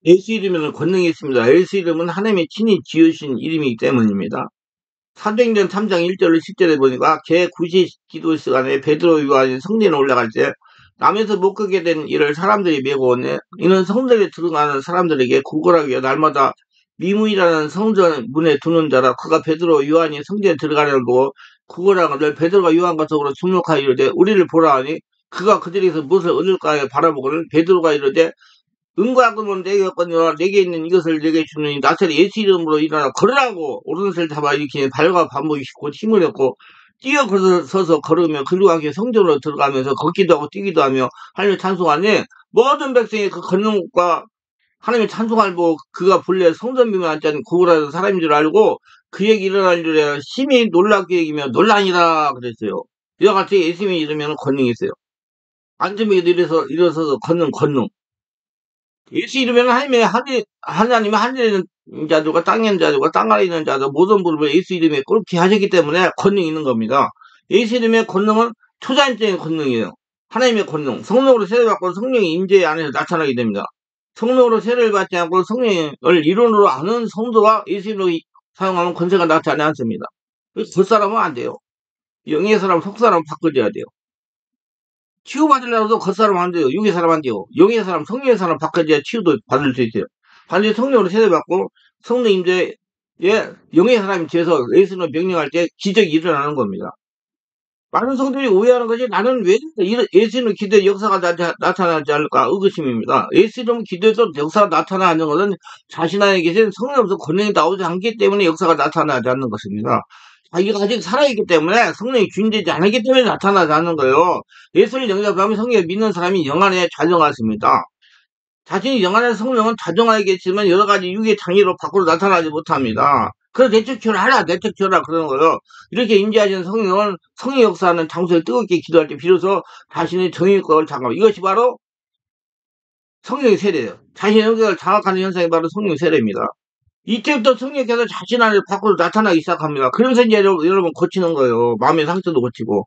예수 이름에는 권능이 있습니다. 예수 이름은 하나님의 친히 지으신 이름이기 때문입니다. 사도행전 3장 1절로 10절에 보니까 제9시 기도 시간에 베드로 요한이 성전에 올라갈 때 남에서 못 걷게 된 이를 사람들이 메고 오네. 이는 성전에 들어가는 사람들에게 구걸하기 위해 날마다 미문이라는 성전 문에 두는 자라. 그가 베드로 요한이 성전에 들어가려는 보고 구걸하거늘 베드로가 요한과 더불어 주목하여 이르되 우리를 보라 하니 그가 그들에게서 무엇을 얻을까 하여 바라보거늘 베드로가 이르되 은과 금은 내게 없거니와 내게 있는 이것을 내게 주느니 나사렛 예수 이름으로 일어나 걸으라고 오른손을 잡아 일으키니 발과 반복이 곧 힘을 얻고 뛰어서서 걸으며 근육하게 성전으로 들어가면서 걷기도 하고 뛰기도 하며 하나님을 찬송하니 모든 백성이 그 걷는 것과 하나님의 찬송을 보고 그가 본래 성전 비만 앉지 않은 구걸하는 사람인 줄 알고 그에게 일어날 일에 심히 놀랍게 여기며 놀라니라 그랬어요. 이와 같이 예수님이 이르면 권능이 있어요. 앉으며 일어서서 걷는 권능. 예수 이름에는 하나님의 하늘에 있는 자들과 땅에 있는 자들과 땅 아래 있는 자들 모든 부름을 예수 이름에 옳게 하셨기 때문에 권능이 있는 겁니다. 예수 이름의 권능은 초자연적인 권능이에요. 하나님의 권능, 성령으로 세례를 받고 성령이 임재 안에서 나타나게 됩니다. 성령으로 세례를 받지 않고 성령을 이론으로 아는 성도가 예수 이름으로 사용하면 권세가 나타나지 않습니다. 그래서 겉사람은 안 돼요. 영의 사람, 속사람 바꿔줘야 돼요. 치유받으려고 겉사람 안 돼요. 육의 사람 안 돼요. 영의 사람, 성령의 사람 바꿔줘야 치유도 받을 수 있어요. 반드시 성령으로 세례받고 성령 임재에 영의 사람이 돼서 예수는 명령할 때 기적이 일어나는 겁니다. 많은 성도들이 오해하는 것이 나는 왜 예수는 기도에 역사가 나타나지 않을까 의구심입니다. 예수 이름 기도에서 역사가 나타나는 것은 자신 안에 계신 성령으로서 권능이 나오지 않기 때문에 역사가 나타나지 않는 것입니다. 자기가 아직 살아있기 때문에 성령이 주인되지 않았기 때문에 나타나지 않는 거예요. 예수를 영접하면 성령을 믿는 사람이 영 안에 자정하십니다. 자신이 영 안에 성령은 자정하겠지만 여러 가지 육의 장애로 밖으로 나타나지 못합니다. 그래서 내척치워라 그러는 거예요. 이렇게 임재하신 성령은 성의 역사하는 장소에 뜨겁게 기도할 때 비로소 자신의 정의권을 장악하고 이것이 바로 성령의 세례예요. 자신의 영역을 장악하는 현상이 바로 성령의 세례입니다. 이때부터 성령께서 자신 안에 밖으로 나타나기 시작합니다. 그러면서 이제 여러분 고치는 거예요. 마음의 상처도 고치고.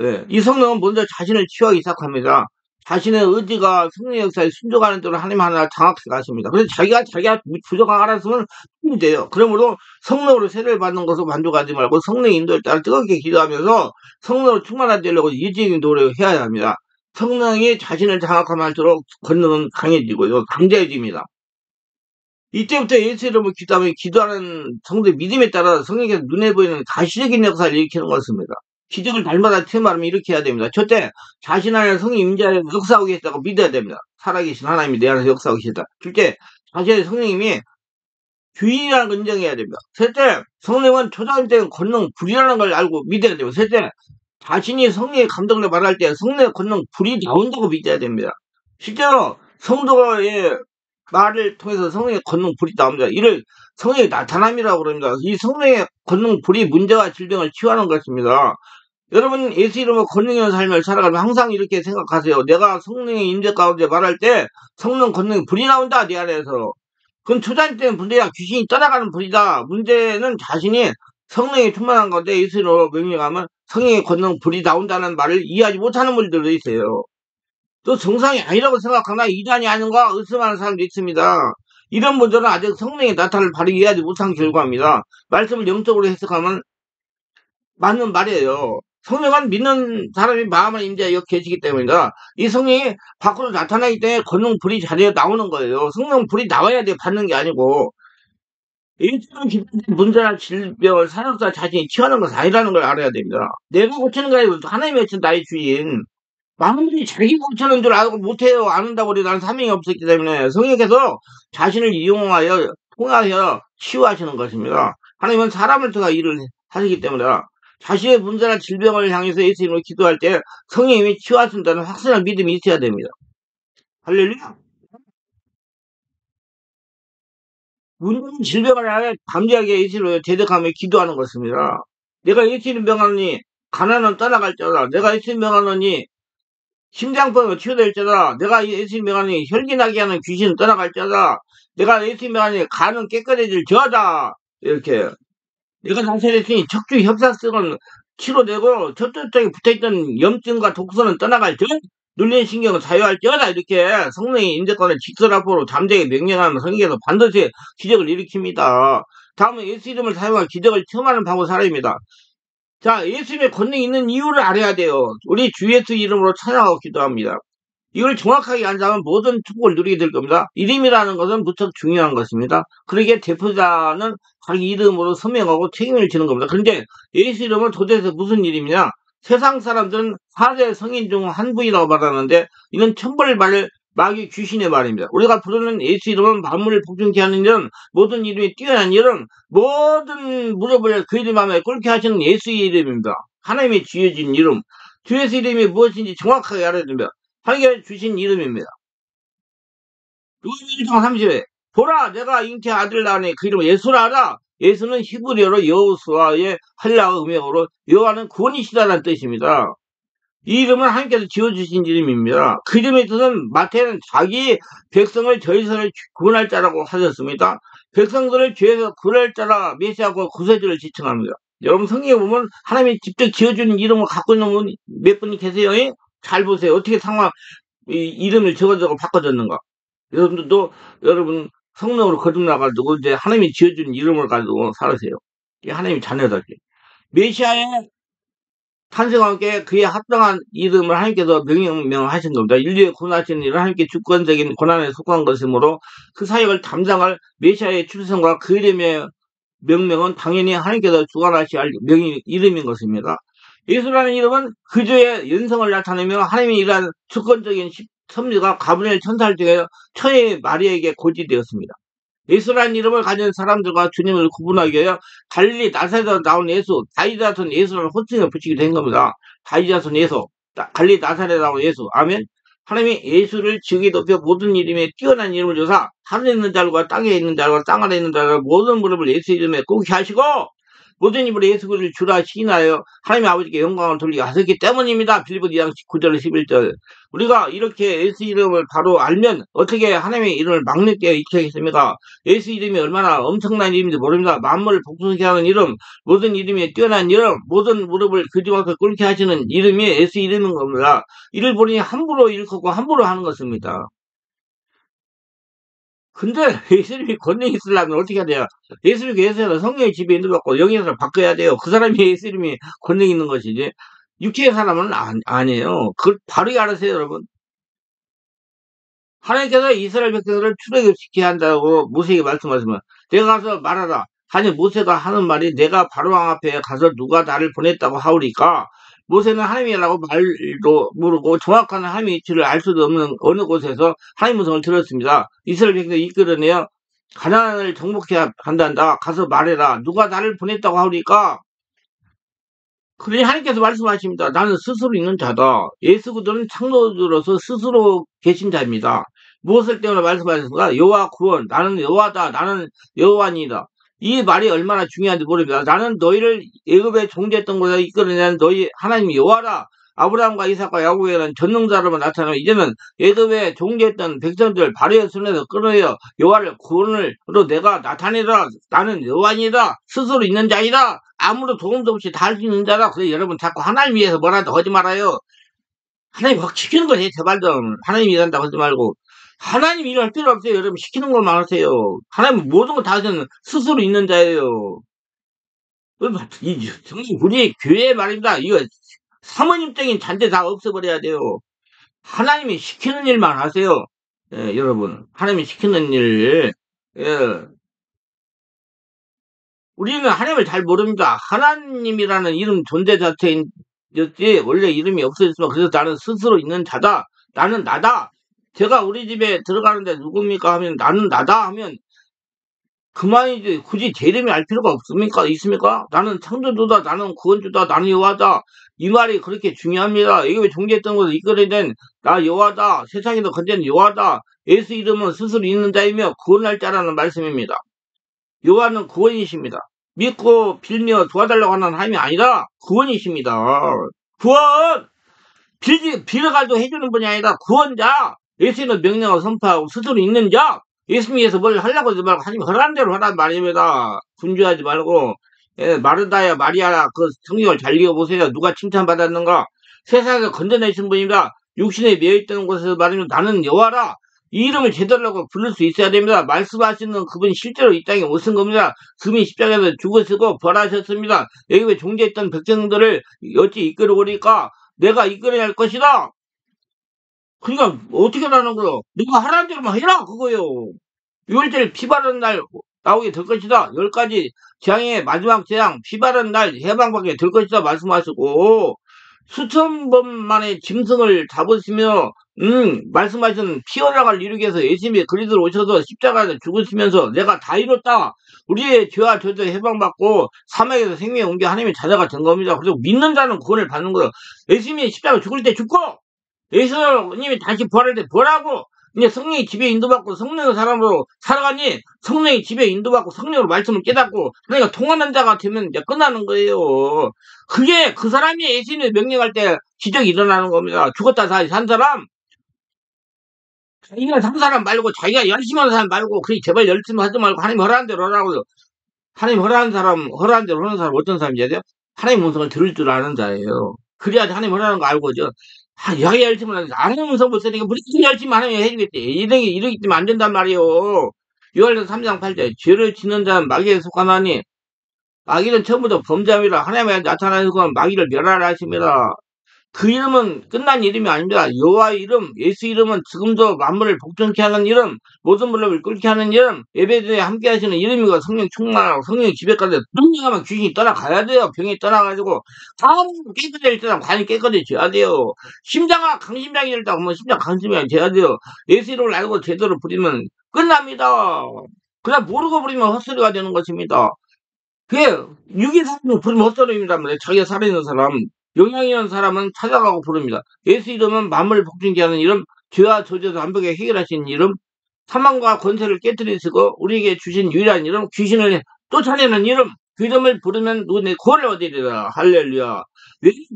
예. 이 성령은 먼저 자신을 치유하기 시작합니다. 자신의 의지가 성령의 역사에 순종하는 대로 하나님 하나 장악해 가십니다. 그래서 자기가 부족한 알았으면 힘이 돼요. 그러므로 성령으로 세례를 받는 것으로 만족하지 말고 성령의 인도에 따라 뜨겁게 기도하면서 성령으로 충만하려고 이지적인 노력을 해야 합니다. 성령이 자신을 장악하면 할수록 권능은 강해지고요. 강제해집니다. 이때부터 예수 이름을 기도하면 기도하는 성도의 믿음에 따라 성령께서 눈에 보이는 가시적인 역사를 일으키는 것입니다. 기적을 날마다 테마하면 이렇게 해야 됩니다. 첫째, 자신 안에 성령 임재하여 역사하고 계시다고 믿어야 됩니다. 살아계신 하나님이 내 안에서 역사하고 계시다. 둘째, 자신의 성령님이 주인이라는 걸 인정해야 됩니다. 셋째, 성령은 초자연적인 권능, 불이라는 걸 알고 믿어야 됩니다. 셋째, 자신이 성령의 감동을 말할 때 성령의 권능, 불이 나온다고 믿어야 됩니다. 실제로 성도의 말을 통해서 성령의 권능, 불이 나옵니다. 이를 성령의 나타남이라고 그럽니다. 이 성령의 권능, 불이 문제와 질병을 치유하는 것입니다. 여러분 예수 이름으로 권능 있는 삶을 살아가면 항상 이렇게 생각하세요. 내가 성령의 임재 가운데 말할 때 성령 권능 불이 나온다 내 안에서. 그건 초자연적인 불이야. 귀신이 떠나가는 불이다. 문제는 자신이 성령이 충만한 건데 예수 이름으로 명령하면 성령의 권능 불이 나온다는 말을 이해하지 못하는 분들도 있어요. 또 정상이 아니라고 생각하나 이단이 아닌가 의심하는 사람도 있습니다. 이런 분들은 아직 성령의 나타나를 바로 이해하지 못한 결과입니다. 말씀을 영적으로 해석하면 맞는 말이에요. 성령은 믿는 사람이 마음을 임재하여 계시기 때문이다. 이 성령이 밖으로 나타나기 때문에 권능 불이 자리에 나오는 거예요. 성령 불이 나와야 돼 받는 게 아니고. 일주일 기쁜 문제나 질병을 사역자 자신이 치유하는 것은 아니라는 걸 알아야 됩니다. 내가 고치는 게 아니고 하나님이 고친 나의 주인. 많은 자기 고치는 줄 알고 못해요. 안한다고 우리 나는 사명이 없었기 때문에 성령께서 자신을 이용하여 통하여 치유하시는 것입니다. 하나님은 사람을 통해 일을 하시기 때문에 자신의 문제나 질병을 향해서 예수 이름으로 기도할 때 성령님이 치유하신다는 확실한 믿음이 있어야 됩니다. 할렐루야. 문제는 질병을 향해 담대하게 예수 이름으로 대적하며 기도하는 것입니다. 내가 예수 이름 명하노니 가난은 떠나갈지어다. 내가 예수 이름 명하노니 심장병이 치유될지어다. 내가 예수 명하니 혈기나게 하는 귀신은 떠나갈지어다. 내가 예수 명하니 간은 깨끗해질지어다. 이렇게 내가 나타냈으니 척추 협사성은 치료되고 척추 쪽에 붙어있던 염증과 독소는 떠나갈지어다. 눌린 신경을 자유할지어다 이렇게 성령의 인재권을 직설합으로 잠재게 명령하면 성경에서 반드시 기적을 일으킵니다. 다음은 예수 이름을 사용한 기적을 체험하는 방법 사례입니다. 자, 예수님의 권능이 있는 이유를 알아야 돼요. 우리 주 예수 이름으로 찬양하고 기도합니다. 이걸 정확하게 안다면 모든 축복을 누리게 될 겁니다. 이름이라는 것은 무척 중요한 것입니다. 그러기에 대표자는 자기 이름으로 서명하고 책임을 지는 겁니다. 그런데 예수 이름은 도대체 무슨 이름이냐? 세상 사람들은 4대 성인 중 한 분이라고 말하는데 이는 천벌 마귀 귀신의 말입니다. 우리가 부르는 예수 이름은 만물을 복종케 하는 이름, 모든 이름이 뛰어난 이름, 모든 무릎을 그 이름 안에 꿇게 하시는 예수의 이름입니다. 하나님이 지어진 이름, 주 예수 이름이 무엇인지 정확하게 알아야 됩니다. 하나님께서 주신 이름입니다. 요한 1장 30회 보라 내가 잉태 아들 낳으니 그 이름은 예수라 하라. 예수는 히브리어로 여호수아의 헬라어 음역으로 여호와는 구원이시다라는 뜻입니다. 이 이름은 하나님께서 지어주신 이름입니다. 그 이름의 뜻은 마태는 자기 백성을 저희서를 구원할 자라고 하셨습니다. 백성들을 죄에서 구원할 자라 메시아고 구세주를 지칭합니다. 여러분 성경에 보면 하나님이 직접 지어준 이름을 갖고 있는 분 몇 분이 계세요? 잘 보세요. 어떻게 이름을 적어주고 바꿔줬는가. 여러분들도 여러분 성령으로 거듭나가지고 이제 하나님이 지어준 이름을 가지고 살으세요. 이게 하나님의 자녀들. 메시아의 탄생과 함께 그에 합당한 이름을 하나님께서 명령하신 겁니다. 인류의 구원하시는 일은 하나님께 주권적인 권한에 속한 것이므로 그 사역을 담당할 메시아의 출생과 그 이름의 명명은 당연히 하나님께서 주관하셔야 할 이름인 것입니다. 예수라는 이름은 그주의 연성을 나타내며 하나님이 이러한 주권적인 섭리가 가브리엘 천사를 통해 처의 마리아에게 고지되었습니다. 예수라는 이름을 가진 사람들과 주님을 구분하기 위하여 갈릴리 나사렛에서 나온 예수, 다윗 자손 예수라는 호칭을 붙이게 된 겁니다. 다윗 자손 예수, 갈릴리 나사렛에 나온 예수. 아멘. 하나님이 예수를 지극히 높여 모든 이름에 뛰어난 이름을 줘서 하늘에 있는 자들과 땅에 있는 자들과 땅 아래 있는 자들과 모든 무릎을 예수 이름에 꿇게 하시고 모든 입으로 예수 그리스도를 주라 시인하여 하나님의 아버지께 영광을 돌리게 하셨기 때문입니다. 빌립보 2장 19절 11절. 우리가 이렇게 예수 이름을 바로 알면 어떻게 하나님의 이름을 막내게 익혀야겠습니까? 예수 이름이 얼마나 엄청난 이름인지 모릅니다. 만물을 복종케 하는 이름, 모든 이름에 뛰어난 이름, 모든 무릎을 그리스도 앞에 꿇게 하시는 이름이 예수 이름인 겁니다. 이를 보니 함부로 일컫고 함부로 하는 것입니다. 근데 예수님이 권능이 있으려면 어떻게 해야 돼요? 예수님이 예수님은 성령의 지배 인도받고 영에서 바꿔야 돼요. 그 사람이 예수님이 권능이 있는 것이지. 육체의 사람은 아니에요. 그걸 바로 알아세요, 여러분. 하나님께서 이스라엘 백성들을 출애굽시켜야 한다고 모세에게 말씀하시면 내가 가서 말하라. 아니 모세가 하는 말이 내가 바로왕 앞에 가서 누가 나를 보냈다고 하오리까. 모세는 하나님이라고 말도 모르고 정확한 하나님의 위치를 알 수도 없는 어느 곳에서 하나님 음성을 들었습니다. 이스라엘 백성을 이끌어내어 가나안을 정복해야 한단다. 가서 말해라. 누가 나를 보냈다고 하오리까. 그러니 하나님께서 말씀하십니다. 나는 스스로 있는 자다. 예수 그리스도는 창조주로서 스스로 계신 자입니다. 무엇을 때문에 말씀하셨습니까? 여호와 구원. 나는 여호와다. 나는 여호와니다. 이 말이 얼마나 중요한지 모릅니다. 나는 너희를 애굽에 종되었던 곳에 이끌어낸 너희 하나님 여호와라. 아브라함과 이삭과 야곱에는 전능자로만 나타나면 이제는 애굽에 종되었던 백성들 바로의 손에서 끌어내어 여호와를 구원으로 내가 나타내라. 나는 여호와니다. 스스로 있는 자이다. 아무런 도움도 없이 다 할 수 있는 자라. 그래서 여러분 자꾸 하나님 위해서 뭐라도 하지 말아요. 하나님 확 시키는 거지 제발 좀. 하나님 일한다고 하지 말고. 하나님 일할 필요 없어요. 여러분 시키는 것만 하세요. 하나님 모든 거 다 하시는 스스로 있는 자예요. 정말 우리 교회 말입니다. 이거 사모님적인 잔재 다 없애버려야 돼요. 하나님이 시키는 일만 하세요. 예, 여러분 하나님이 시키는 일. 예. 우리는 하나님을 잘 모릅니다. 하나님이라는 이름 존재 자체였지 원래 이름이 없어졌지만 그래서 나는 스스로 있는 자다. 나는 나다. 제가 우리 집에 들어가는데 누굽니까 하면 나는 나다 하면 그만이지. 굳이 제 이름이 알 필요가 있습니까? 나는 창조주다. 나는 구원주다. 나는 여호와다. 이 말이 그렇게 중요합니다. 애굽에 종되었던 것을 이끌어낸 나 여호와다. 세상에서 건재는 여호와다. 예수 이름은 스스로 있는 자이며 구원할 자라는 말씀입니다. 여호와는 구원이십니다. 믿고 빌며 도와달라고 하는 하나님이 아니라 구원이십니다. 구원! 빌어가지고 해주는 분이 아니라 구원자. 예수님의 명령을 선포하고 스스로 있는 자. 예수님 위해서 뭘 하려고 하지 말고 하나님 허락한 대로 하란 말입니다. 분주하지 말고. 예, 마르다야 마리아야 그 성경을 잘 읽어보세요. 누가 칭찬받았는가. 세상에서 건져내신 분입니다. 육신에 매여있던 곳에서 말하면 나는 여호와라. 이 이름을 제대로 부를 수 있어야 됩니다. 말씀하시는 그분이 실제로 이 땅에 오신 겁니다. 그분이 십자가에서 죽으시고 부활하셨습니다. 애굽에 종되었던 백성들을 어찌 이끌어오리까? 내가 이끌어야 할 것이다. 그러니까 어떻게 하라는 거요? 네가 하라는 대로만 해라 그거요. 6월절 피 바르는 날 나오게 될 것이다. 10가지 재앙의 마지막 재앙 피 바르는 날 해방받게 될 것이다 말씀하시고 수천 번 만에 짐승을 잡으시며 말씀하신 피어나갈 이루기 위해서 예수님이 그리스도로 오셔서 십자가에서 죽으시면서 내가 다 이뤘다. 우리의 죄와 저도 해방받고 사막에서 생명에 옮겨 하나님의 자녀가 된 겁니다. 그래서 믿는 자는 구원을 받는 거예요. 예수님이 십자가 죽을 때 죽고 예수님이 다시 부활할 때 부활하고 이제 성령이 집에 인도받고 성령의 사람으로 살아가니 성령이 집에 인도받고 성령으로 말씀을 깨닫고 그러니까 통하는 자가 되면 이제 끝나는 거예요. 그게 그 사람이 예수님을 명령할 때 기적이 일어나는 겁니다. 죽었다 다시 산 사람 자기가 산 사람 말고 자기가 열심히 하는 사람 말고 그게 제발 열심히 하지 말고 하나님 허락한 대로 하라고요. 하나님 허락한 대로 하는 사람 어떤 사람이야 돼요? 하나님 음성을 들을 줄 아는 자예요. 그래야지 하나님 허락하는 거 알고죠. 자기 열심히 하는 하나님 음성 못 쓰니까 무슨 열심히 하나님이 해주겠대. 이러기 때문에 안 된단 말이에요. 요한일서 3장 8절 죄를 짓는 자는 마귀에 속하나니 마귀는 처음부터 범죄함이라 하나님의 나타나는 순간 마귀를 멸하라 하십니다. 그 이름은 끝난 이름이 아닙니다. 여호와의 이름, 예수 이름은 지금도 만물을 복종케 하는 이름, 모든 물을 끓게 하는 이름, 예배드에 함께 하시는 이름이고 성령 충만하고 성령 지배까지 능력하면 귀신이 떠나가야 돼요. 병이 떠나가지고 다 깨끗해질 때랑 관이 깨끗해져야 돼요. 심장아 강심장이 될 때 보면 심장 강심장이 돼야 돼요. 예수 이름을 알고 제대로 부리면 끝납니다. 그냥 모르고 부리면 헛소리가 되는 것입니다. 그게 육이 사람을 부르면 헛소리입니다. 자기가 살아있는 사람 영향이 있는 사람은 찾아가고 부릅니다. 예수 이름은 만물을 복종케 하는 이름, 죄와 저주에서 완벽하게 해결하신 이름, 사망과 권세를 깨뜨리시고 우리에게 주신 유일한 이름, 귀신을 쫓아내는 이름, 그 이름을 부르면 누구니 구원을 얻으리라. 할렐루야.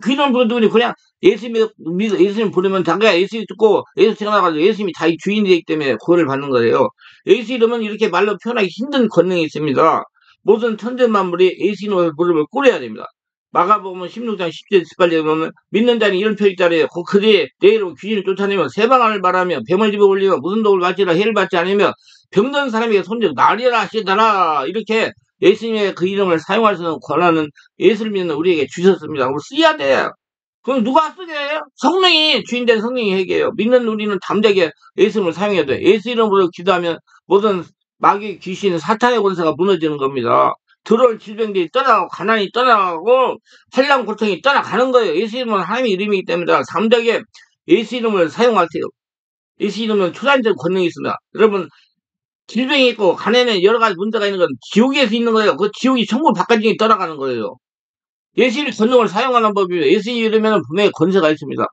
그 이름 부르는 누구니 그냥 예수님 부르면 자기가 예수 듣고 예수 태어나가지고 예수님이 자기 주인이 되기 때문에 구원을 받는 거예요. 예수 이름은 이렇게 말로 표현하기 힘든 권능이 있습니다. 모든 천재 만물이 예수 이름을 부르면 꿇어야 됩니다. 마가복음 16장 10절 18절에 보면 믿는 자는 이런 표시 있잖아요. 그 뒤에 내 이름으로 귀신을 쫓아내며 세방안을 말하며 뱀을 집어 올리며 무슨 독을 맞지라 해를 받지 않으며 병든 사람에게 손들어 나리라 하시더라. 이렇게 예수님의 그 이름을 사용할 수 있는 권한은 예수를 믿는 우리에게 주셨습니다. 그럼 써야 돼요. 그럼 누가 쓰게 해요? 성령이 주인된 성령이 해게요. 믿는 우리는 담대하게 예수 이름을 사용해야 돼요. 예수 이름으로 기도하면 모든 마귀 귀신 사탄의 권세가 무너지는 겁니다. 들어올 질병들이 떠나가고 가난이 떠나가고 환난 고통이 떠나가는 거예요. 예수 이름은 하나님의 이름이기 때문에 담대하게 예수 이름을 사용하세요. 예수 이름은 초자연적 권능이 있습니다. 여러분 질병이 있고 가난에 여러 가지 문제가 있는 건 지옥에서 있는 거예요. 그 지옥이 천국 바깥쪽에 떠나가는 거예요. 예수 이름 권능을 사용하는 법이에요. 예수 이름에는 분명히 권세가 있습니다.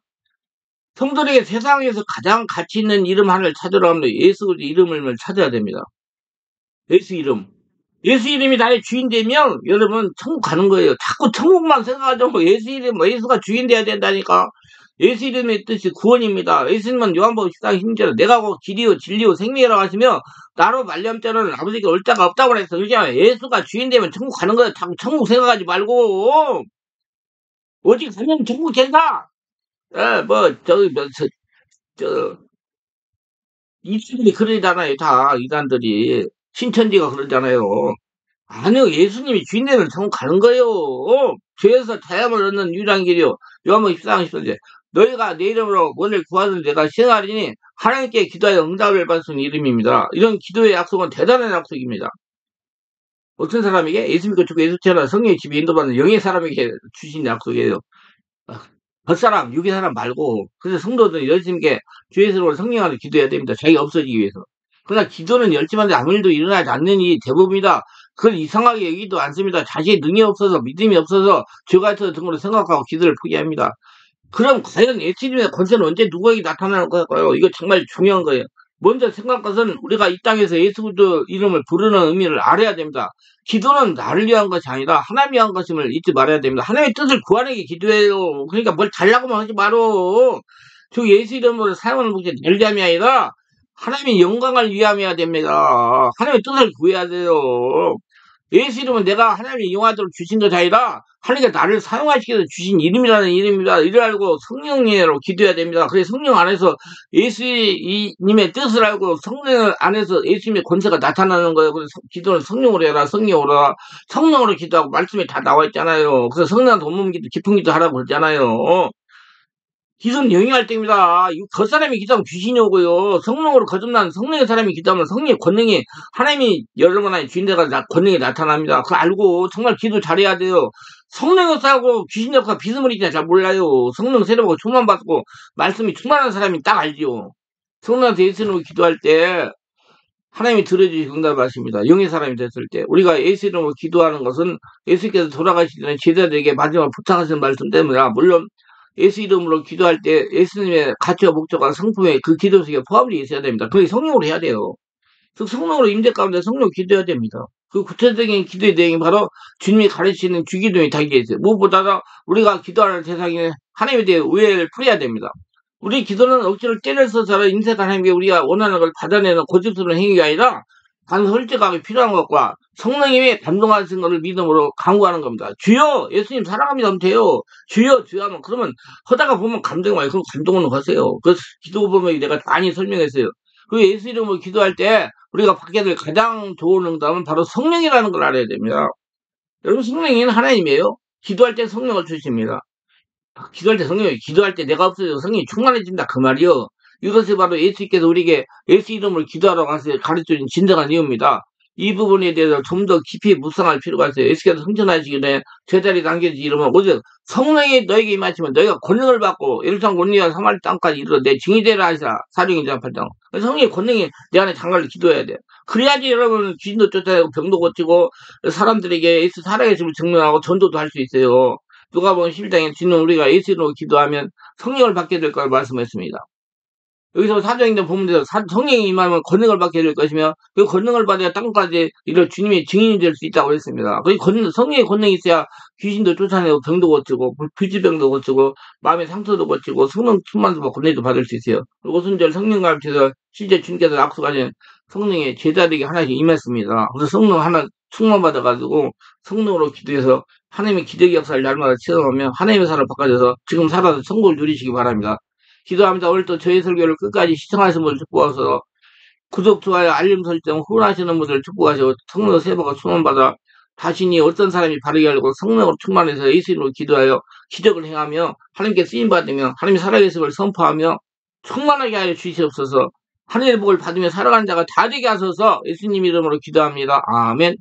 성도에게 세상에서 가장 가치 있는 이름 하나를 찾으러 가면 예수 이름을 찾아야 됩니다. 예수 이름. 예수 이름이 나의 주인 되면 여러분 천국 가는 거예요. 자꾸 천국만 생각하죠. 예수 이름, 예수가 주인 돼야 된다니까. 예수 이름의 뜻이 구원입니다. 예수님은 요한복음 14장 16절에 내가 곧 길이요 진리요 생명이라고 하시며 나로 말미암자는 아버지께 올 자가 없다고 그랬어. 그러니까 예수가 주인 되면 천국 가는 거예요. 자꾸 천국 생각하지 말고 오직 가면 천국 된다. 이단들이 그러잖아요. 다 이단들이 신천지가 그러잖아요. 아니요, 예수님이 주인 되면 천국 가는 거예요. 죄에서 자유함을 얻는 유일한 길이요. 요한복음 14장 10절에 너희가 내 이름으로 뭐를 구하든 내가 시행하리니 하나님께 기도하여 응답을 받는 이름입니다. 이런 기도의 약속은 대단한 약속입니다. 어떤 사람에게 예수 믿고 죽고 예수 태어나 성령의 집에 인도받는 영의 사람에게 주신 약속이에요. 겉사람, 육의 사람 말고 그래서 성도들은 열심히 주 예수로 성령 안에 기도해야 됩니다. 자기가 없어지기 위해서. 그러나 기도는 열심한데 아무 일도 일어나지 않는 일이 대부분이다. 그걸 이상하게 여기도 않습니다. 자신의 능력이 없어서 믿음이 없어서 죄가 있어서 등으로 생각하고 기도를 포기합니다. 그럼 과연 예수님의 권세는 언제 누구에게 나타나는 걸까요? 이거 정말 중요한 거예요. 먼저 생각할 것은 우리가 이 땅에서 예수 그리스도 이름을 부르는 의미를 알아야 됩니다. 기도는 나를 위한 것이 아니라 하나님 위한 것임을 잊지 말아야 됩니다. 하나님의 뜻을 구하는 게 기도예요. 그러니까 뭘 잘라고만 하지 말어. 저 예수 이름으로 사용하는 목적이 날 위함이 아니라 하나님의 영광을 위함이어야 됩니다. 하나님의 뜻을 구해야 돼요. 예수 이름은 내가 하나님이 이용하도록 주신 것이 아니라 하나님께 나를 사용하시기 위해서 주신 이름이라는 이름입니다. 이를 알고 성령으로 기도해야 됩니다. 그래서 성령 안에서 예수님의 뜻을 알고 성령 안에서 예수님의 권세가 나타나는 거예요. 그래서 기도는 성령으로 해라, 성령으로 해라. 성령으로 기도하고 말씀에 다 나와 있잖아요. 그래서 성령한테 온몸 기도, 깊은 기도 하라고 그러잖아요. 기도는 영이 할때입니다. 겉사람이 기도하면 귀신이 오고요. 성령으로 거듭난 성령의 사람이 기도하면 성령의 권능이 하나님이 여러분 안에 주인되가 권능이 나타납니다. 그거 알고 정말 기도 잘해야 돼요. 성령을 싸고 귀신 역사 비스무리지나 잘 몰라요. 성령 세례받고 충만 받고 말씀이 충만한 사람이 딱 알지요. 성령한테 예수님으로 기도할 때 하나님이 들어주시고 응답하십니다. 영의 사람이 됐을 때 우리가 예수 이름으로 기도하는 것은 예수께서 돌아가시기 전에 제자들에게 마지막 부탁하시는 말씀 때문이라. 물론 예수 이름으로 기도할 때 예수님의 가치와 목적과 성품에 그 기도 속에 포함되어 있어야 됩니다. 그게 성령으로 해야 돼요. 그 성령으로 임재 가운데 성령으로 기도해야 됩니다. 그 구체적인 기도의 내용이 바로 주님이 가르치는 주기도에 담겨 있어요. 무엇보다도 우리가 기도하는 대상에 하나님에 대해 오해를 풀어야 됩니다. 우리 기도는 억지로 때를 써서 인색 하나님께 우리가 원하는 걸 받아내는 고집스러운 행위가 아니라 솔직하게 필요한 것과 성령님이 감동하신 것을 믿음으로 강구하는 겁니다. 주여 예수님 사랑합니다 하면 돼요. 주여 주여 하면 그러면 하다가 보면 감동이 와요. 그럼 감동으로 가세요. 그 기도 보면 내가 많이 설명했어요. 그 예수 이름으로 기도할 때 우리가 받게 될 가장 좋은 응답은 바로 성령이라는 걸 알아야 됩니다. 여러분 성령은 하나님이에요. 기도할 때 성령을 주십니다. 기도할 때 내가 없어져 성령이 충만해진다 그 말이요. 이것이 바로 예수께서 우리에게 예수 이름을 기도하라고 가르쳐준 진정한 이유입니다. 이 부분에 대해서 좀 더 깊이 묵상할 필요가 있어요. 예수께서 승천하시기 전에 제자리 남겨진 이름은 오직 성령이 너에게 임하시면 너희가 권능을 받고 예루살렘 원리와 사마리 땅까지 이르러 내 증인 되라 하시라. 사도행전 8장. 성령의 권능이 내 안에 장관을 기도해야 돼. 그래야지 여러분 귀신도 쫓아내고 병도 고치고 사람들에게 예수 살아계심을 증명하고 전도도 할 수 있어요. 누가복음 11장에 주는 우리가 예수 이름으로 기도하면 성령을 받게 될 걸 말씀했습니다. 여기서 사도행전 본문에서 성령이 임하면 권능을 받게 될 것이며 그 권능을 받아야 땅까지 이를 주님의 증인이 될 수 있다고 했습니다. 그 성령의 권능이 있어야 귀신도 쫓아내고 병도 고치고 불치병도 고치고 마음의 상처도 고치고 성령 충만도 받고 권능도 받을 수 있어요. 그리고 오순절 성령과 합쳐서 실제 주님께서 약속하신 성령의 제자들에게 하나씩 임했습니다. 그래서 성령 하나 충만받아가지고 성령으로 기도해서 하나님의 기적의 역사를 날마다 체험하며 하나님의 사랑을 바꿔줘서 지금 살아서 천국을 누리시기 바랍니다. 기도합니다. 오늘 또 저희 설교를 끝까지 시청하시는 분들 축복하셔서 구독, 좋아요, 알림 설정, 후원하시는 분들 축복하시고 성령 세바가 소원받아 자신이 어떤 사람이 바르게 알고 성령으로 충만해서 예수님으로 기도하여 기적을 행하며 하나님께 쓰임받으며 하나님의 살아계심을 선포하며 충만하게 하여 주시옵소서. 하늘의 복을 받으며 살아가는 자가 다 되게 하소서. 예수님 이름으로 기도합니다. 아멘.